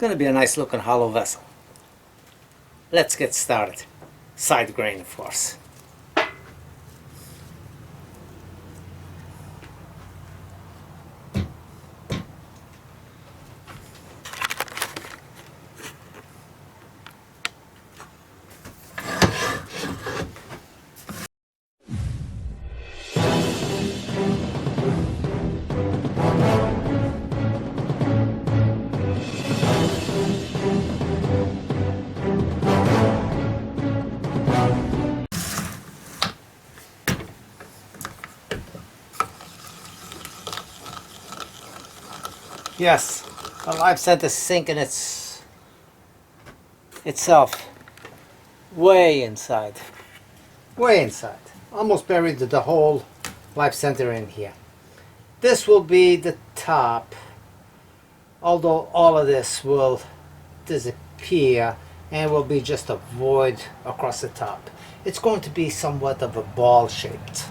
going to be a nice looking hollow vessel. Let's get started. Side grain, of course. Yes, the live set is sinking itself way inside. Almost buried the whole live center in here. This will be the top, although all of this will disappear and will be just a void across the top. It's going to be somewhat of a ball shaped.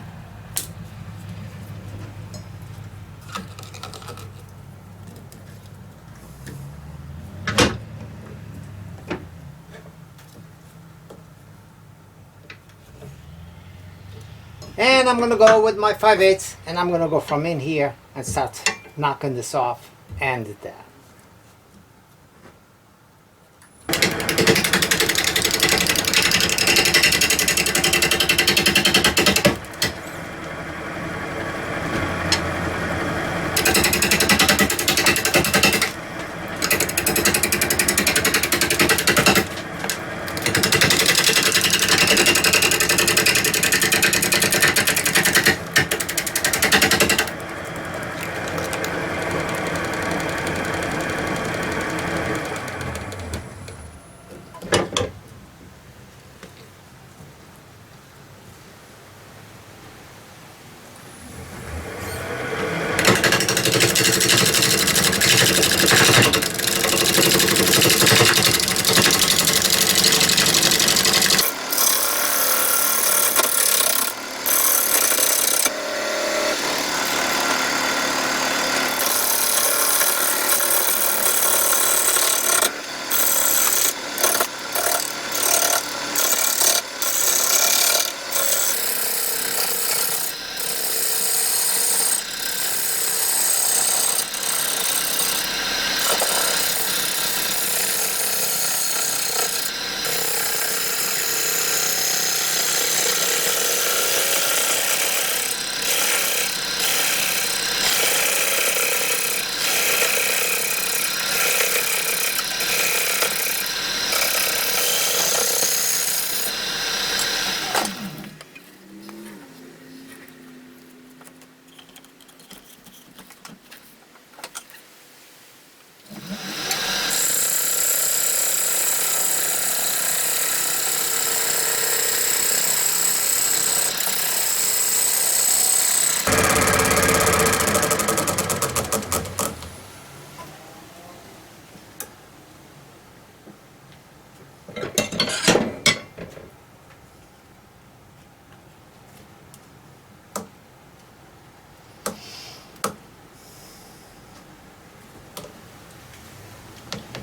And I'm going to go with my 5/8 and I'm going to go from in here and start knocking this off and there.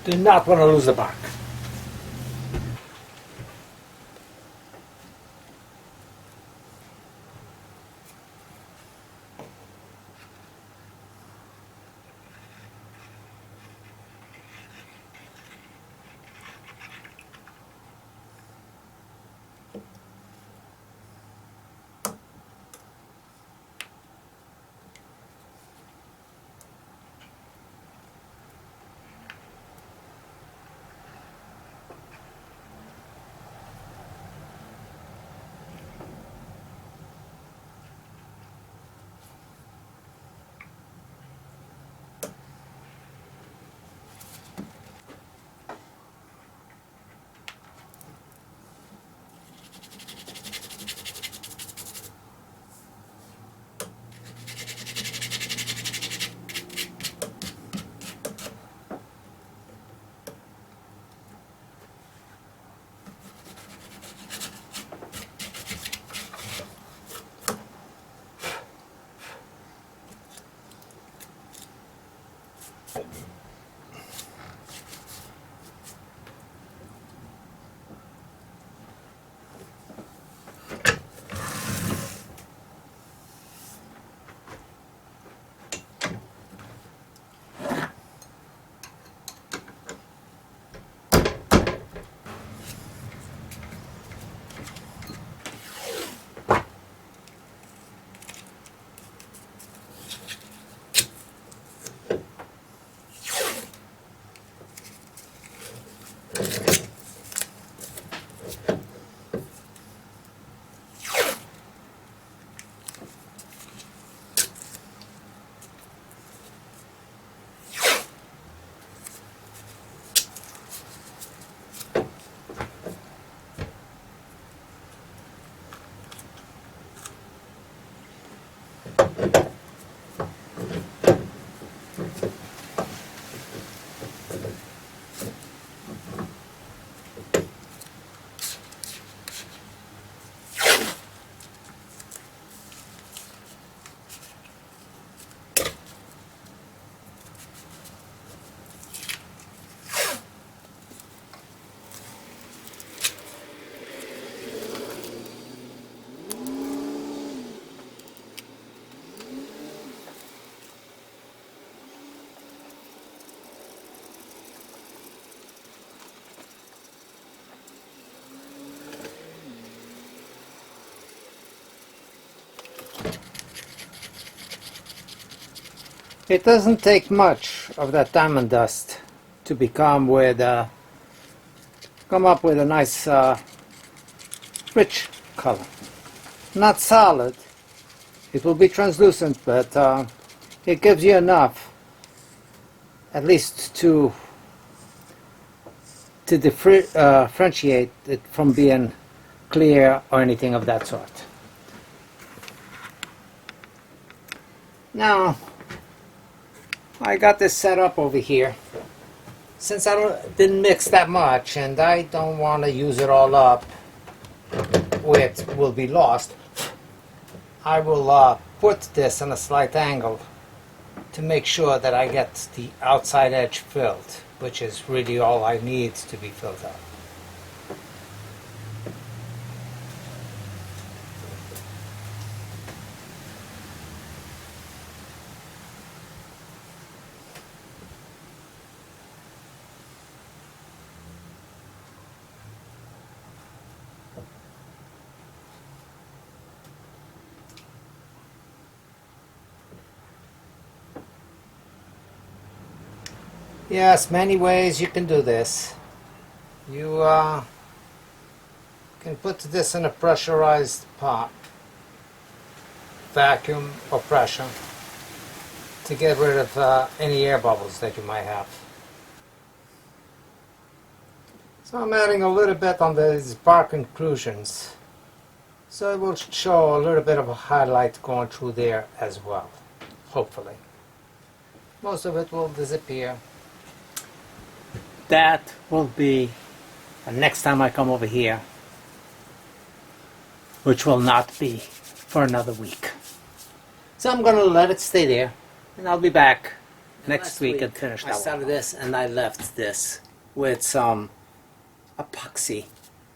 Do not want to lose the bark. It doesn't take much of that diamond dust to come up with a nice rich color. Not solid, it will be translucent, but it gives you enough at least to differentiate it from being clear or anything of that sort. Now I got this set up over here. Since I didn't mix that much and I don't want to use it all up where it will be lost, I will put this on a slight angle to make sure that I get the outside edge filled, which is really all I need to be filled up. Yes, many ways you can do this. You can put this in a pressurized pot, vacuum or pressure, to get rid of any air bubbles that you might have. So I'm adding a little bit on these bark inclusions, so it will show a little bit of a highlight going through there as well, hopefully. Most of it will disappear. That will be the next time I come over here, which will not be for another week. So I'm going to let it stay there, and I'll be back next week and finish that one. I started this and I left this with some epoxy,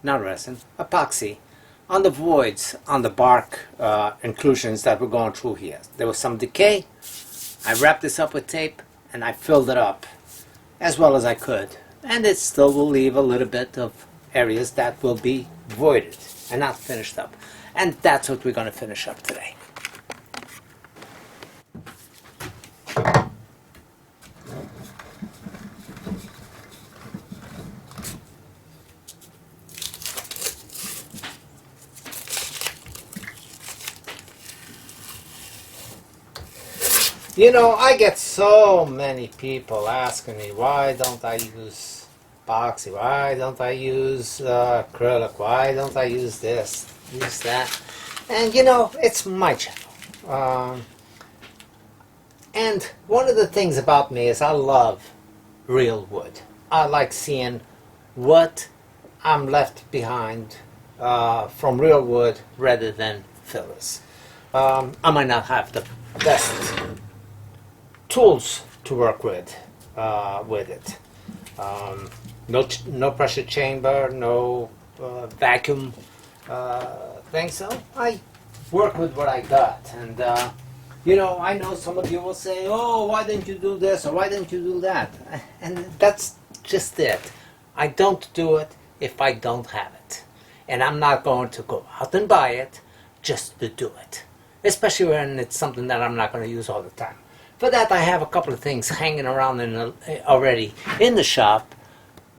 not resin, epoxy, on the voids, on the bark inclusions that were going through here. There was some decay. I wrapped this up with tape and I filled it up as well as I could, and it still will leave a little bit of areas that will be voided and not finished up, and that's what we're going to finish up today. You know, I get so many people asking me, why don't I use epoxy? Why don't I use acrylic? Why don't I use this, use that? And you know, it's my channel. And one of the things about me is I love real wood. I like seeing what I'm left behind from real wood rather than fillers. I might not have the best tools to work with it. No pressure chamber, no vacuum thing, so I work with what I got. And you know, I know some of you will say, oh, why didn't you do this or why didn't you do that? And that's just it. I don't do it if I don't have it, and I'm not going to go out and buy it just to do it, especially when it's something that I'm not going to use all the time. For that, I have a couple of things hanging around already in the shop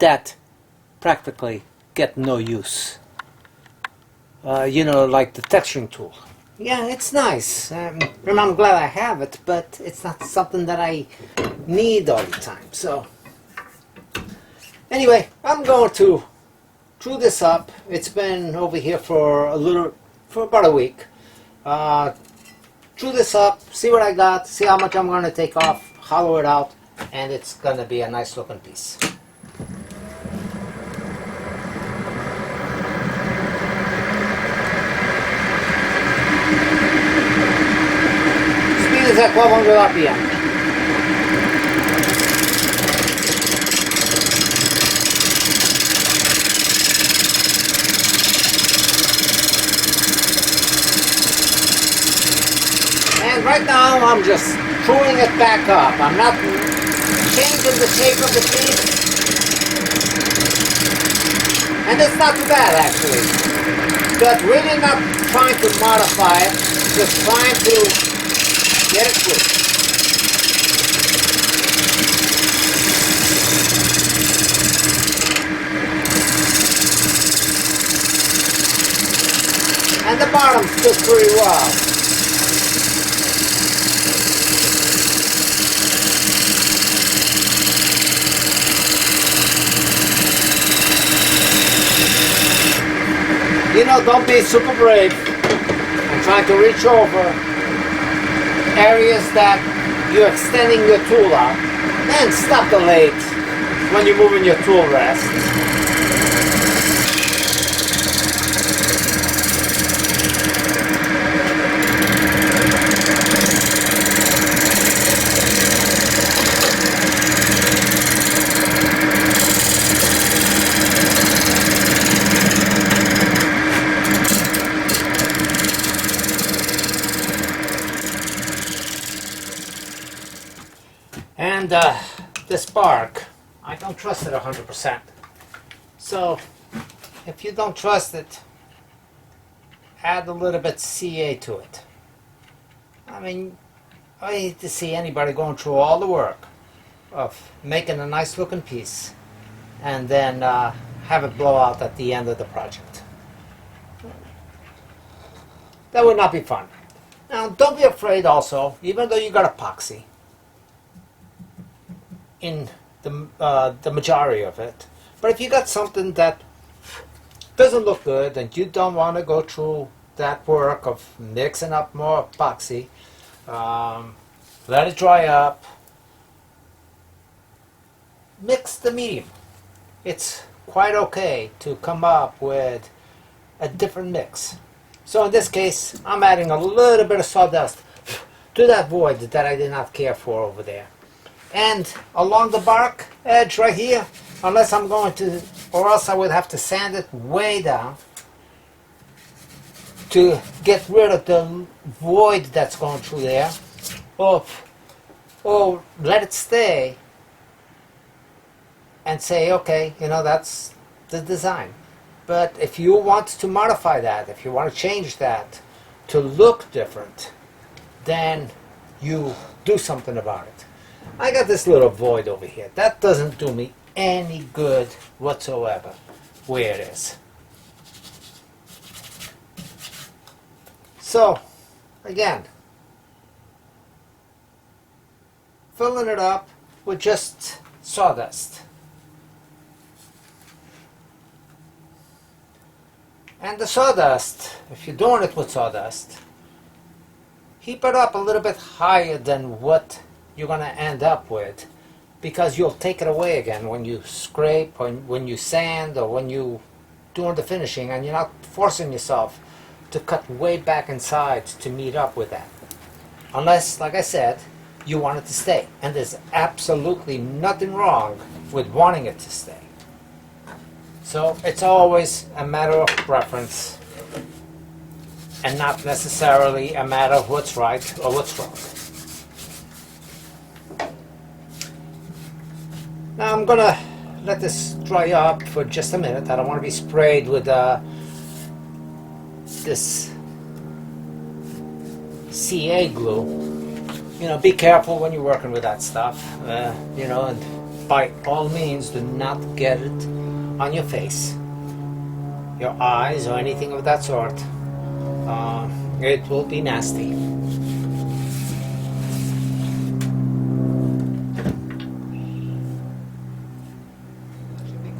that practically get no use. You know, like the texturing tool. Yeah, it's nice. And I'm glad I have it, but it's not something that I need all the time. So, anyway, I'm going to chew this up. It's been over here for about a week. Chew this up, see what I got, see how much I'm going to take off, hollow it out, and it's going to be a nice looking piece. Speed is at 1200 RPM. And right now I'm just screwing it back up. I'm not changing the shape of the piece. And it's not too bad actually. But really not trying to modify it, just trying to get it through. took pretty well. You know, don't be super brave and try to reach over areas that you're extending your tool out. And stop the lathe when you're moving your tool rest. And this bark, I don't trust it 100%. So if you don't trust it, add a little bit CA to it. I mean, I hate to see anybody going through all the work of making a nice looking piece and then have it blow out at the end of the project. That would not be fun. Now, don't be afraid also, even though you got epoxy in the majority of it, but if you got something that doesn't look good and you don't want to go through that work of mixing up more epoxy, let it dry up, mix the medium. It's quite okay to come up with a different mix. So in this case, I'm adding a little bit of sawdust to that void that I did not care for over there. And along the bark edge right here, unless I'm going to, or else I would have to sand it way down to get rid of the void that's going through there, or let it stay and say, okay, you know, that's the design. But if you want to modify that, if you want to change that to look different, then you do something about it. I got this little void over here. That doesn't do me any good whatsoever where it is. So, again, filling it up with just sawdust. And the sawdust, if you're doing it with sawdust, heap it up a little bit higher than what you're going to end up with, because you'll take it away again when you scrape, or when you sand, or when you doing the finishing, and you're not forcing yourself to cut way back inside to meet up with that. Unless, like I said, you want it to stay. And there's absolutely nothing wrong with wanting it to stay. So it's always a matter of preference and not necessarily a matter of what's right or what's wrong. Now I'm gonna let this dry up for just a minute. I don't want to be sprayed with this CA glue. You know, be careful when you're working with that stuff. You know, and by all means, do not get it on your face, your eyes, or anything of that sort. It will be nasty.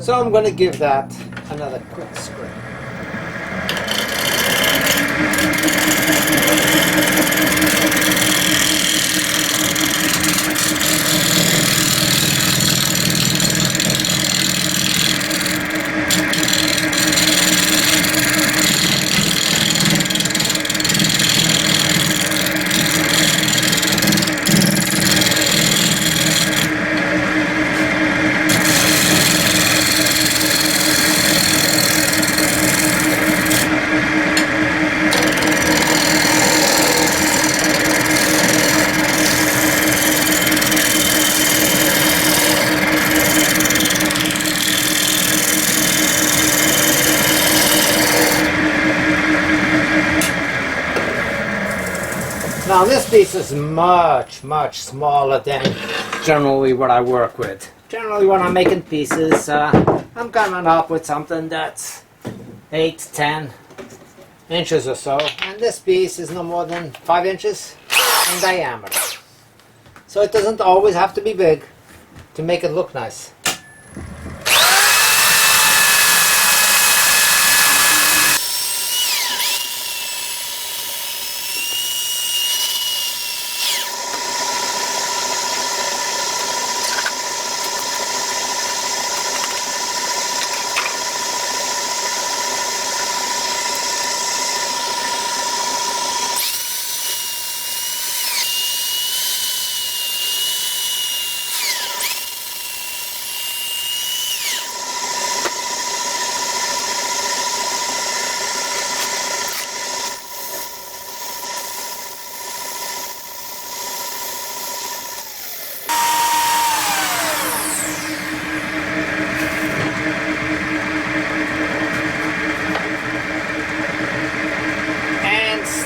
So I'm going to give that another quick spray. Now this piece is much, much smaller than generally what I work with. Generally when I'm making pieces, I'm coming up with something that's 8, 10, inches or so, and this piece is no more than 5 inches in diameter. So it doesn't always have to be big to make it look nice.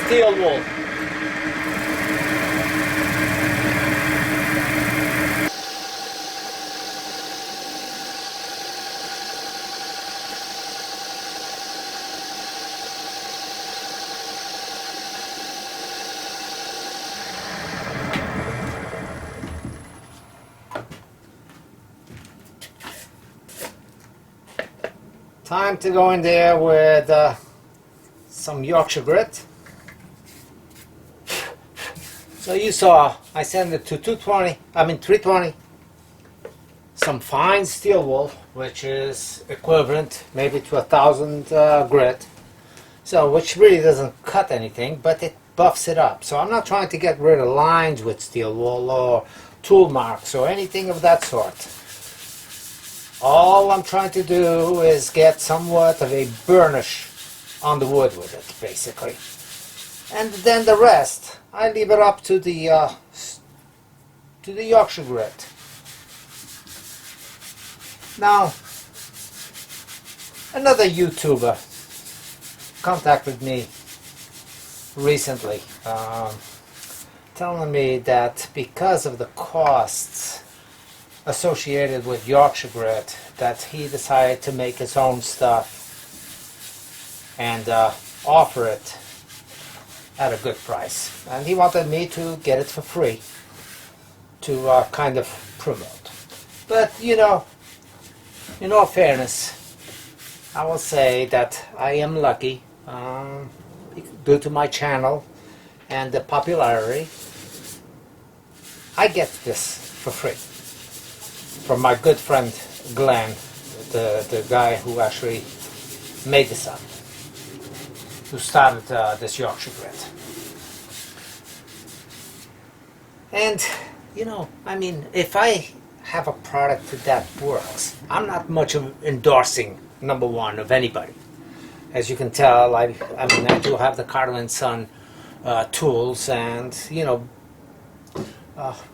Steel wool. Time to go in there with some Yorkshire grit. So you saw I sent it to 320. Some fine steel wool, which is equivalent maybe to 1,000 grit. So which really doesn't cut anything, but it buffs it up. So I'm not trying to get rid of lines with steel wool or tool marks or anything of that sort. All I'm trying to do is get somewhat of a burnish on the wood with it, basically. And then the rest, I leave it up to the Yorkshire grit. Now, another YouTuber contacted me recently, telling me that because of the costs associated with Yorkshire grit, that he decided to make his own stuff and offer it at a good price, and he wanted me to get it for free to kind of promote. But you know, in all fairness, I will say that I am lucky due to my channel and the popularity. I get this for free from my good friend Glenn, the guy who actually made this up, who started this Yorkshire grit. And you know, I mean, if I have a product that works, I'm not much of endorsing number one of anybody. As you can tell, I mean, I do have the Carter & Son tools, and you know,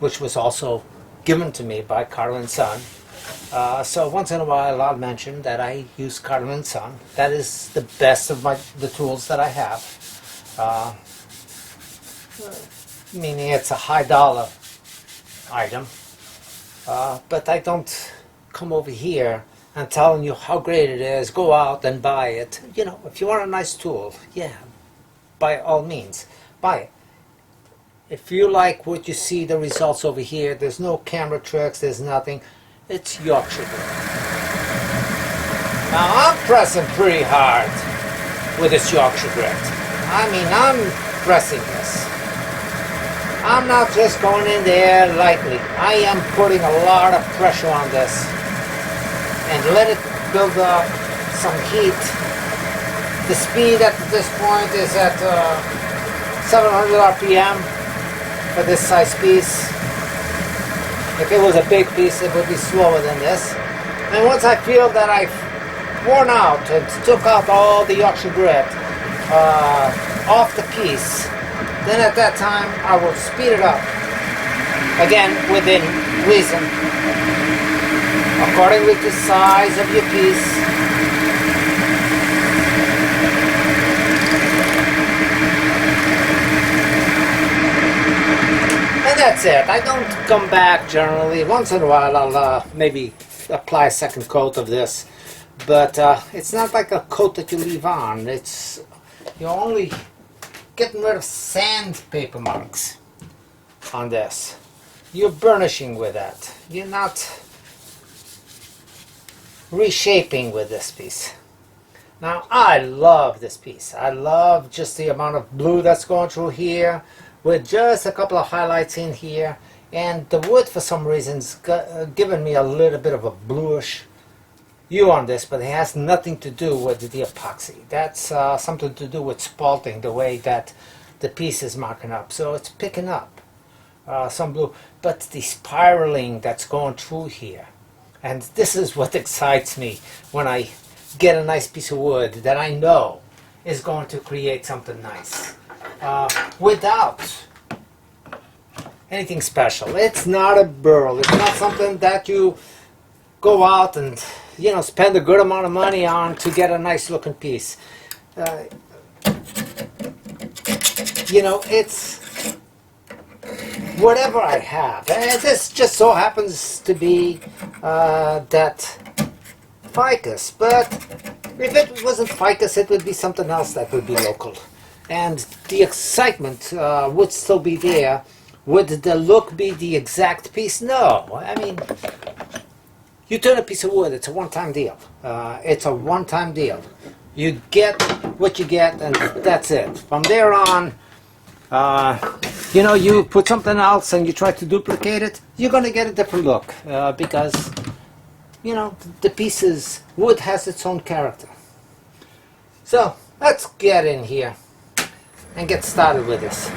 which was also given to me by Carter & Son. So once in a while I'll mention that I use Carter & Son. That is the best of the tools that I have. Meaning it's a high dollar item. But I don't come over here and telling you how great it is, go out and buy it. You know, if you want a nice tool, yeah, by all means, buy it. If you like what you see, the results over here, there's no camera tricks, there's nothing. It's Yorkshire grit. Now I'm pressing pretty hard with this Yorkshire grit. I mean, I'm pressing this. I'm not just going in there lightly. I am putting a lot of pressure on this and let it build up some heat. The speed at this point is at 700 RPM for this size piece. If it was a big piece, it would be slower than this. And once I feel that I've worn out and took out all the Yorkshire grit off the piece, then at that time I will speed it up. Again, within reason, according with the size of your piece. And that's it. I don't come back generally. Once in a while I'll maybe apply a second coat of this, but it's not like a coat that you leave on. It's You're only getting rid of sandpaper marks on this. You're burnishing with that. You're not reshaping with this piece. Now, I love this piece. I love just the amount of blue that's going through here, with just a couple of highlights in here. And the wood, for some reason, is giving me a little bit of a bluish hue on this, but it has nothing to do with the epoxy. That's something to do with spalting, the way that the piece is marking up. So it's picking up some blue, but the spiraling that's going through here, and this is what excites me when I get a nice piece of wood that I know is going to create something nice without anything special. It's not a burl. It's not something that you go out and, you know, spend a good amount of money on to get a nice looking piece. You know, it's whatever I have. And this just so happens to be that Ficus, but if it wasn't Ficus, it would be something else that would be local. And the excitement would still be there. Would the look be the exact piece? No. I mean, you turn a piece of wood, it's a one-time deal. It's a one-time deal. You get what you get, and that's it. From there on, you know, you put something else and you try to duplicate it, you're going to get a different look because, you know, the pieces, wood has its own character. So, let's get in here and get started with this.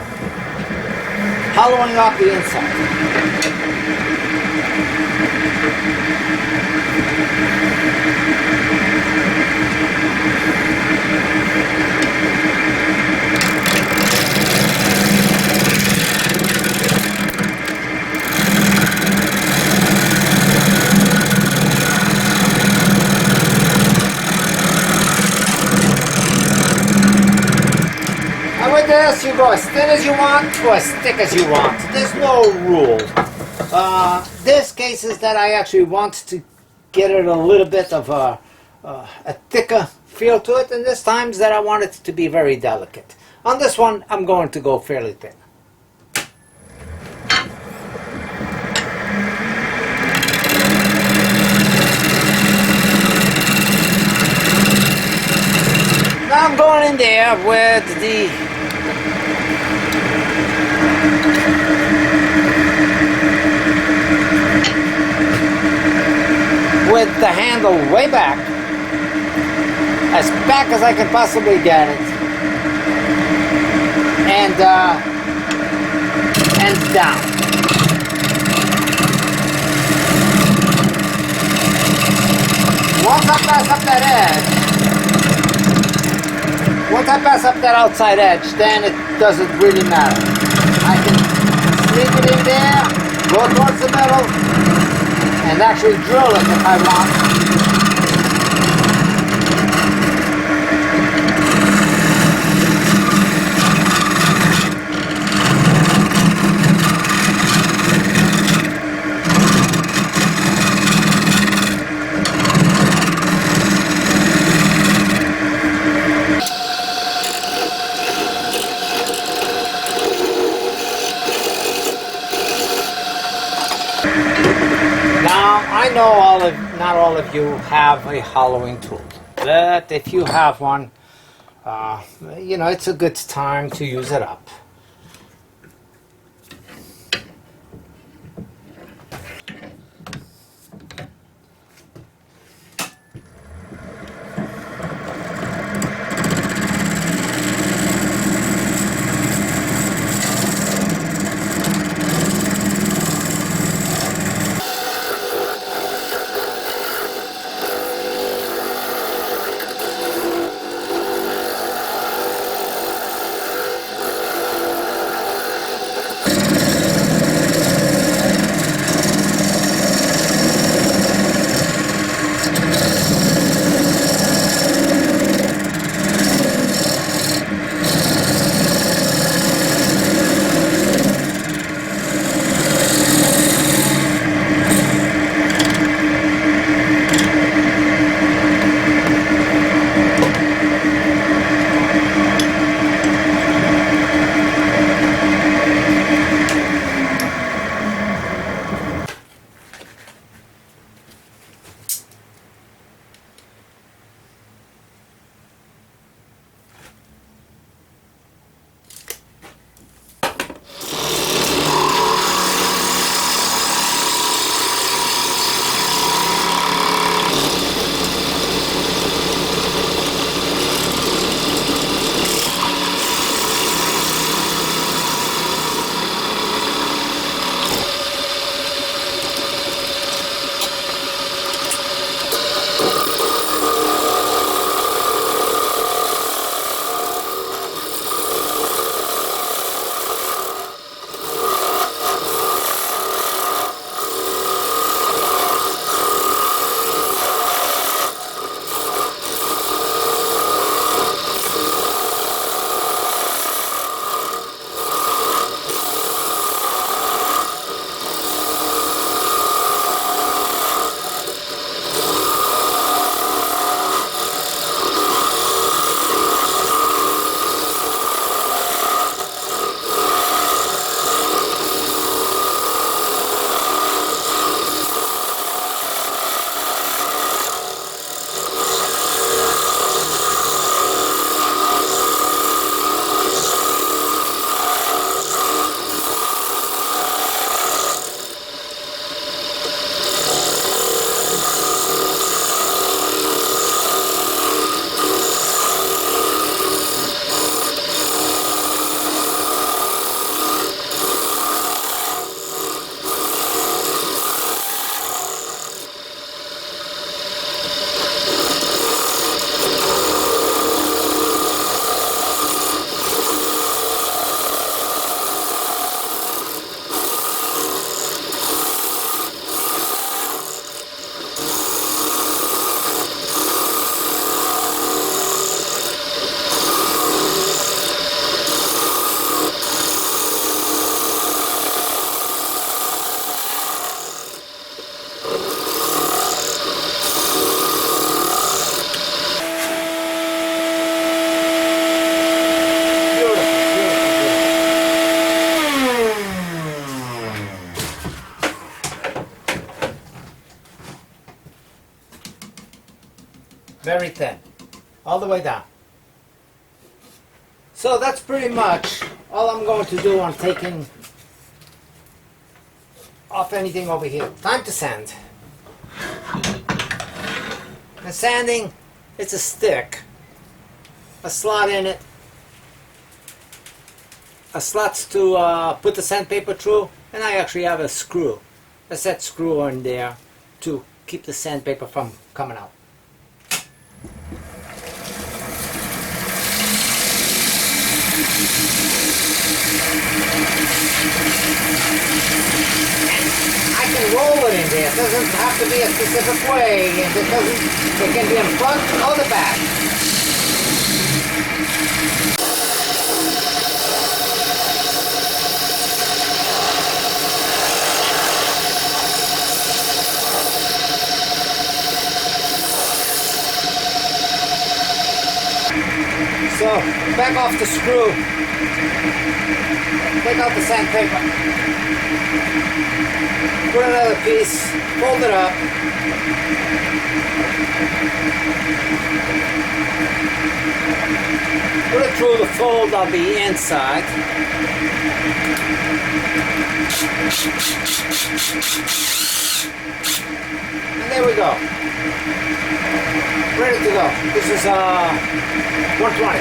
Hollowing out the inside. And with this, you go as thin as you want or as thick as you want. There's no rule. There's cases that I actually want to get it a little bit of a thicker feel to it, and there's times that I want it to be very delicate. On this one, I'm going to go fairly thin. Now I'm going in there with the handle way back as I can possibly get it, and down. Once I pass up that outside edge, then it doesn't really matter. I can sneak it in there, go towards the middle, and actually drill it if I want. Now, I know not all of you have a hollowing tool, but if you have one, you know, it's a good time to use it up. very thin, all the way down. So that's pretty much all I'm going to do on taking off anything over here. Time to sand. And sanding, it's a stick, a slot in it, a slots to put the sandpaper through, and I actually have a screw, a set screw on there to keep the sandpaper from coming out. I can roll it in there. It doesn't have to be a specific way. It can be in front or the back. So, back off the screw. Take out the sandpaper. Put another piece, fold it up. Put it through the fold on the inside. And there we go. Ready to go. This is 120.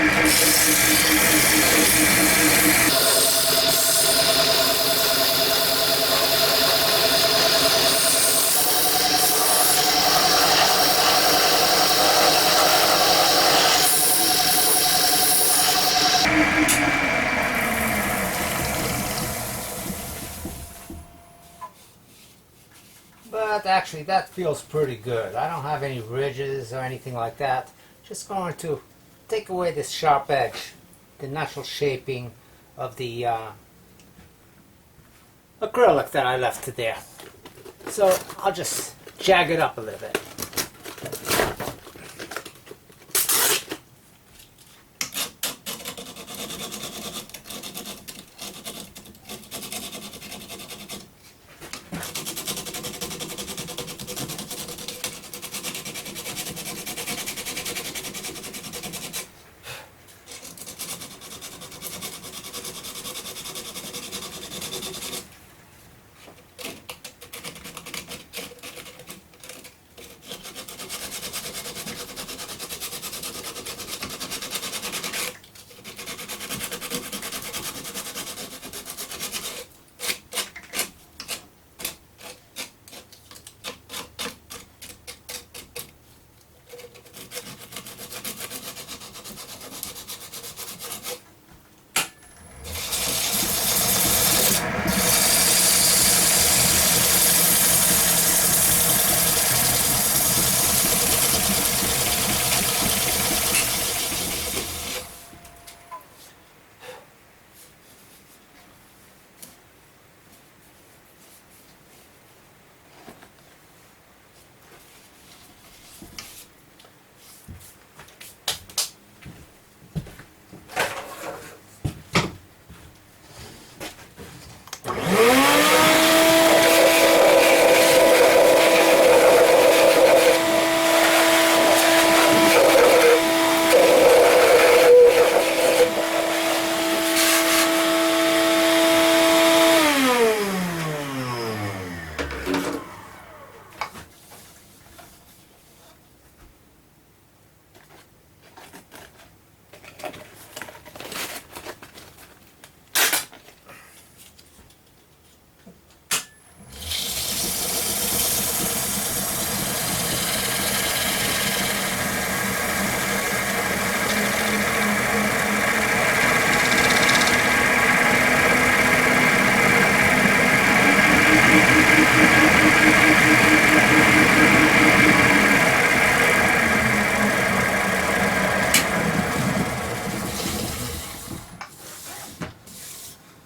But actually that feels pretty good. I don't have any ridges or anything like that. Just going to take away this sharp edge, the natural shaping of the acrylic that I left there. So I'll just jag it up a little bit.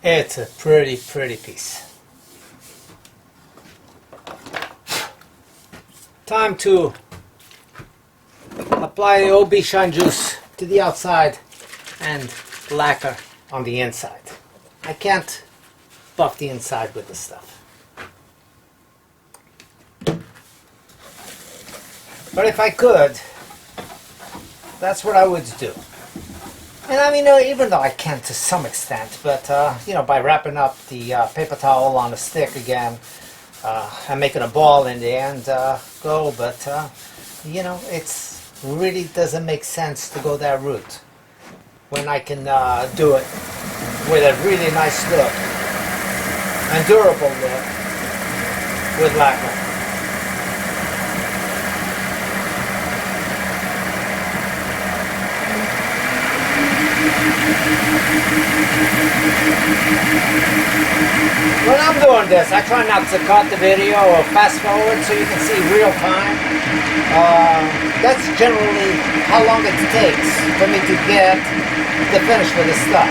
It's a pretty piece. Time to apply the OB shine juice to the outside and lacquer on the inside. I can't buff the inside with this stuff. But if I could, that's what I would do. And I mean, even though I can to some extent, but you know, by wrapping up the paper towel on a stick again, and making a ball in there and go, but you know, it's really doesn't make sense to go that route when I can do it with a really nice look and durable look with lacquer. When I'm doing this, I try not to cut the video or fast forward so you can see real time. That's generally how long it takes for me to get the finish for this stuff.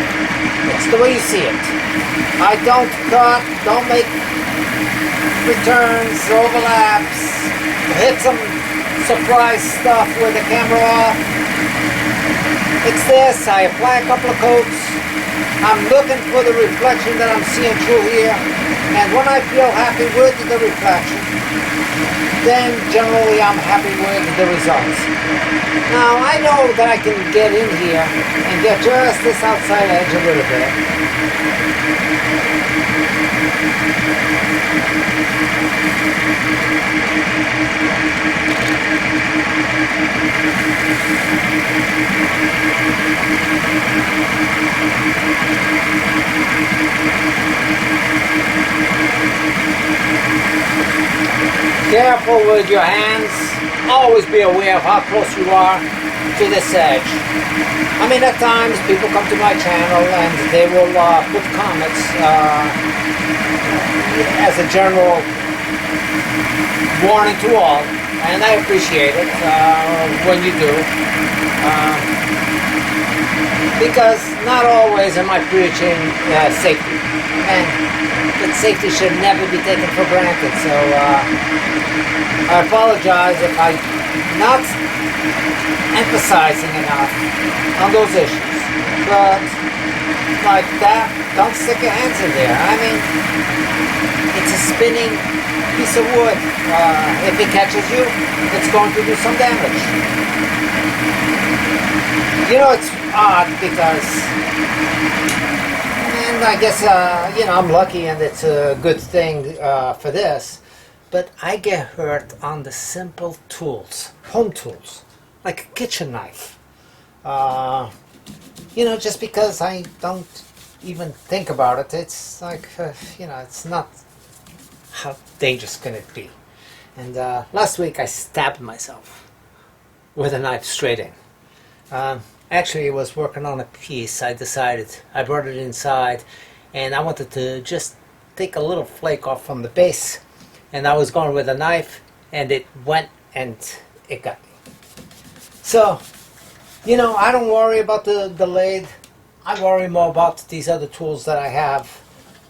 It's the way you see it. I don't cut, don't make returns, overlaps, hit some surprise stuff with the camera off. It's this, I apply a couple of coats, I'm looking for the reflection that I'm seeing through here, and when I feel happy with the reflection, then generally I'm happy with the results. Now I know that I can get in here and get just this outside edge a little bit. Careful with your hands. Always be aware of how close you are to this edge. I mean, at times people come to my channel and they will put comments as a general warning to all, and I appreciate it when you do. Because not always am I preaching safety, and that safety should never be taken for granted. So I apologize if I'm not emphasizing enough on those issues. But like that, don't stick your hands in there. I mean, it's a spinning piece of wood. If it catches you, it's going to do some damage. You know, it's odd because, and I guess, you know, I'm lucky and it's a good thing for this, but I get hurt on the simple tools, home tools, like a kitchen knife. You know, just because I don't even think about it, it's like, you know, it's not, how dangerous can it be? And last week I stabbed myself with a knife straight in. Actually, I was working on a piece. I decided, I brought it inside, and I wanted to just take a little flake off from the base, and I was going with a knife, and it went and it got me. So, you know, I don't worry about the lathe. I worry more about these other tools that I have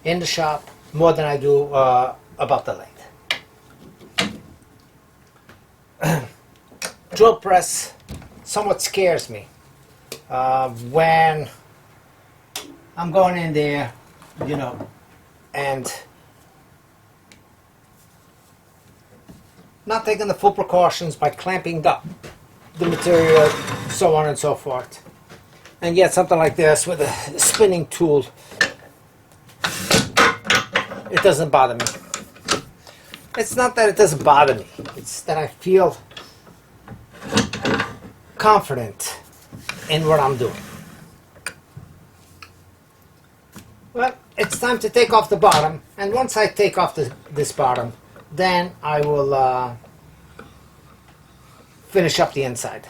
in the shop more than I do about the lathe. Drill press somewhat scares me. When I'm going in there, you know, and not taking the full precautions by clamping the material, so on and so forth. And yet something like this with a spinning tool, it doesn't bother me. It's not that it doesn't bother me, it's that I feel confident in what I'm doing. Well, it's time to take off the bottom, and once I take off this bottom, then I will finish up the inside.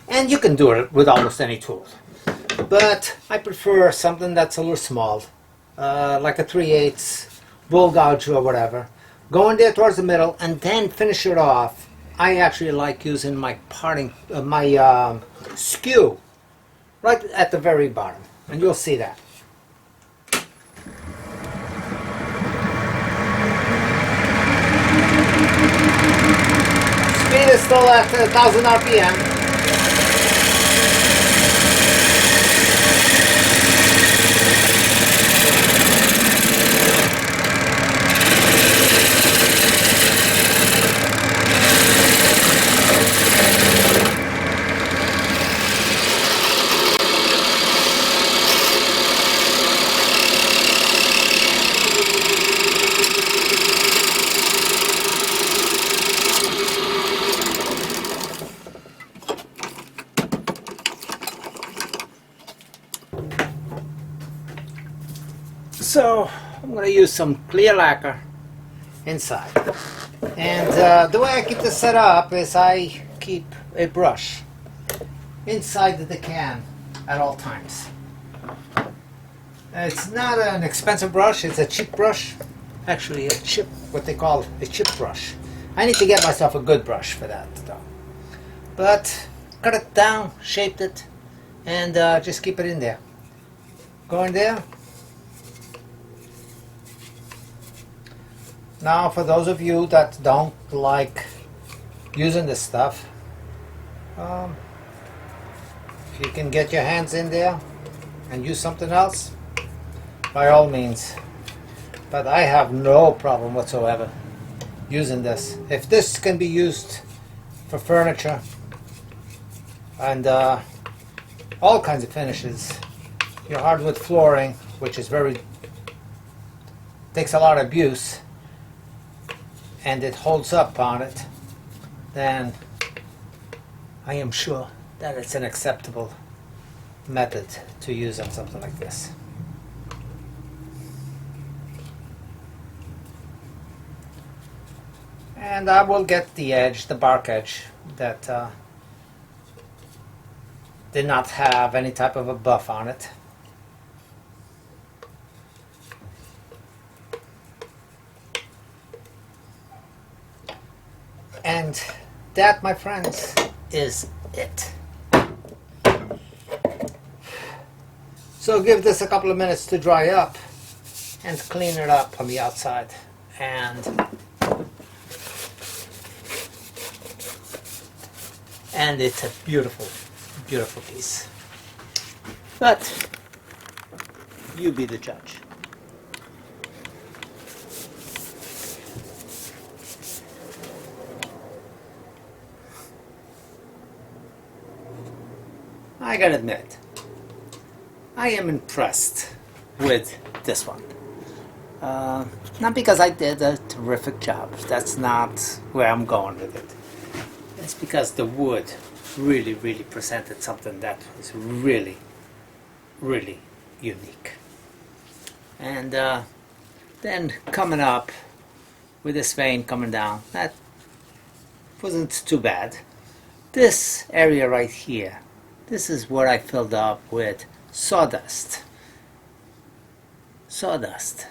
And you can do it with almost any tool, but I prefer something that's a little small, like a 3/8 bull gouge or whatever. Go in there towards the middle and then finish it off. I actually like using my parting, my skew right at the very bottom, and you'll see that. Speed is still at 1000 RPM. So I'm going to use some clear lacquer inside, and the way I keep this set up is I keep a brush inside the can at all times. It's not an expensive brush, it's a cheap brush, actually what they call a chip brush. I need to get myself a good brush for that though. But cut it down, shaped it, and just keep it in there. Go in there. Now for those of you that don't like using this stuff, if you can get your hands in there and use something else, by all means. But I have no problem whatsoever using this. If this can be used for furniture and all kinds of finishes, your hardwood flooring, which is takes a lot of abuse, and it holds up on it, then I am sure that it's an acceptable method to use on something like this. And I will get the edge, the bark edge, that did not have any type of a buff on it. And that, my friends, is it. So give this a couple of minutes to dry up and clean it up on the outside. And it's a beautiful, beautiful piece. But you be the judge. I gotta admit, I am impressed with this one. Not because I did a terrific job. That's not where I'm going with it. It's because the wood really, really presented something that was really, really unique. And then coming up with this vein coming down, that wasn't too bad. This area right here, this is what I filled up with sawdust. Sawdust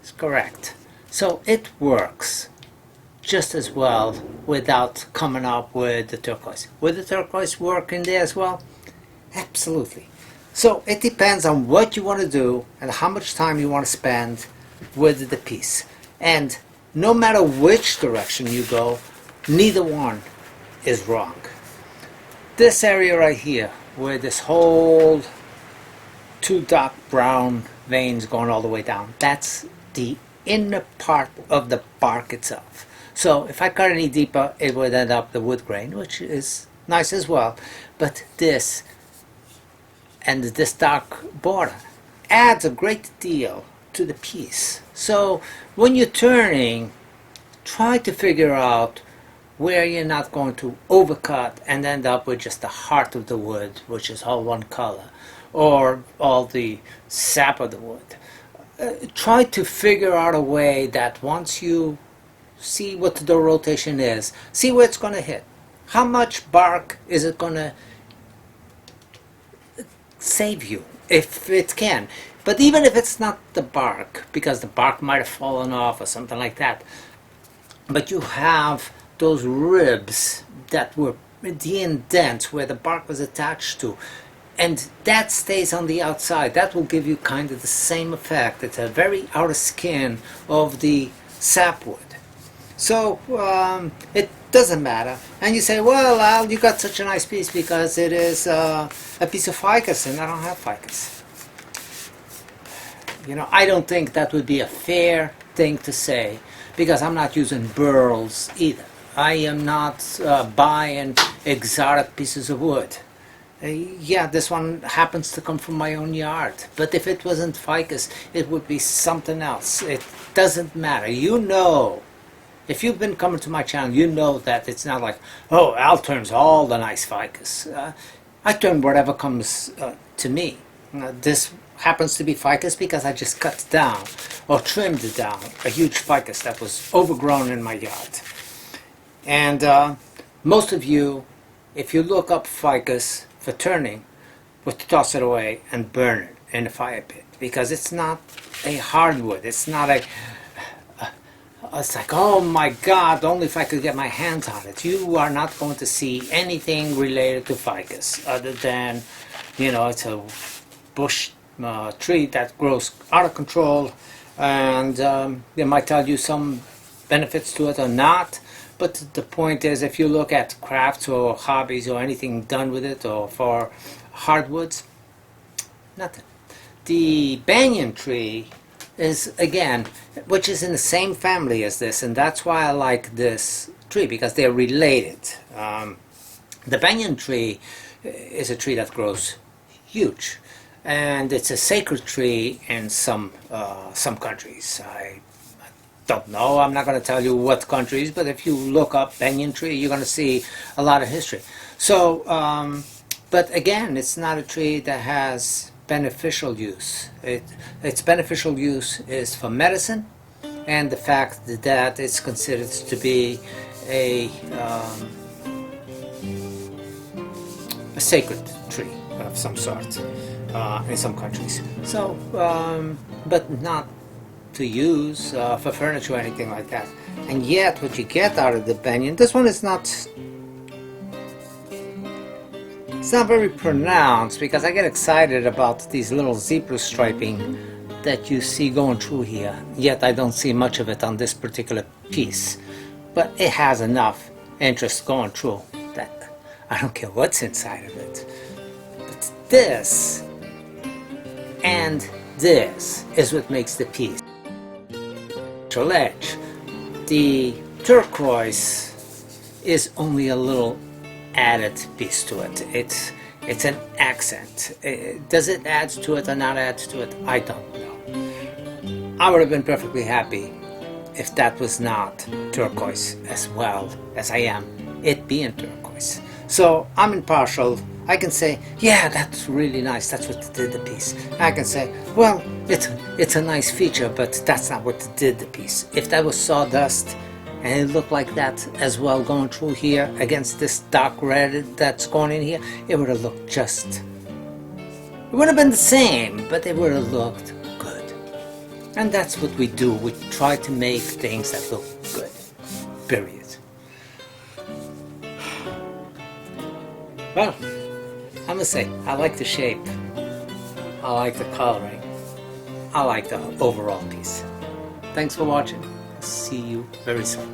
is correct. So it works just as well without coming up with the turquoise. Would the turquoise work in there as well? Absolutely. So it depends on what you want to do and how much time you want to spend with the piece. And no matter which direction you go, neither one is wrong. This area right here, where this whole two dark brown veins going all the way down, that's the inner part of the bark itself. So if I cut any deeper, it would end up the wood grain, which is nice as well. But this and this dark border adds a great deal to the piece. So when you're turning, try to figure out where you're not going to overcut and end up with just the heart of the wood, which is all one color, or all the sap of the wood. Try to figure out a way that once you see what the rotation is, see where it's going to hit. How much bark is it going to save you, if it can. But even if it's not the bark, because the bark might have fallen off or something like that, but you have those ribs that were the indents where the bark was attached to, and that stays on the outside, that will give you kind of the same effect. It's a very outer skin of the sapwood. So it doesn't matter. And you say, well, Al, you got such a nice piece because it is a piece of ficus, and I don't have ficus. You know, I don't think that would be a fair thing to say, because I'm not using burls either. I am not buying exotic pieces of wood. Yeah, this one happens to come from my own yard, but if it wasn't ficus, it would be something else. It doesn't matter. You know, if you've been coming to my channel, you know that it's not like, oh, Al turns all the nice ficus. I turn whatever comes to me. This happens to be ficus because I just cut it down or trimmed it down, a huge ficus that was overgrown in my yard. And most of you, if you look up ficus for turning, would toss it away and burn it in a fire pit, because it's not a hardwood. It's not a it's like, oh my God, only if I could get my hands on it. You are not going to see anything related to ficus other than, you know, it's a bush tree that grows out of control, and they might tell you some benefits to it or not. But the point is, if you look at crafts or hobbies or anything done with it, or for hardwoods, nothing. The banyan tree is, again, which is in the same family as this, and that's why I like this tree, because they're related. The banyan tree is a tree that grows huge, and it's a sacred tree in some countries. I don't know, I'm not going to tell you what countries, but if you look up banyan tree, you're going to see a lot of history. So, but again, it's not a tree that has beneficial use. Its beneficial use is for medicine, and the fact that it's considered to be a sacred tree of some sort in some countries. So, but not to use for furniture or anything like that. And yet, what you get out of the banyan, this one is not, it's not very pronounced, because I get excited about these little zebra striping that you see going through here, yet I don't see much of it on this particular piece. But it has enough interest going through that I don't care what's inside of it. But this and this is what makes the piece. Edge. The turquoise is only a little added piece to it. It's an accent. Does it add to it or not add to it? I don't know. I would have been perfectly happy if that was not turquoise as well as I am it being turquoise. So I'm impartial. I can say, yeah, that's really nice, that's what did the piece. I can say, well, it's a nice feature, but that's not what did the piece. If that was sawdust and it looked like that as well going through here against this dark red that's going in here, it would have looked just, it would have been the same, but it would have looked good. And that's what we do. We try to make things that look good, period. Well, I must say, I like the shape, I like the coloring, I like the overall piece. Thanks for watching. See you very soon.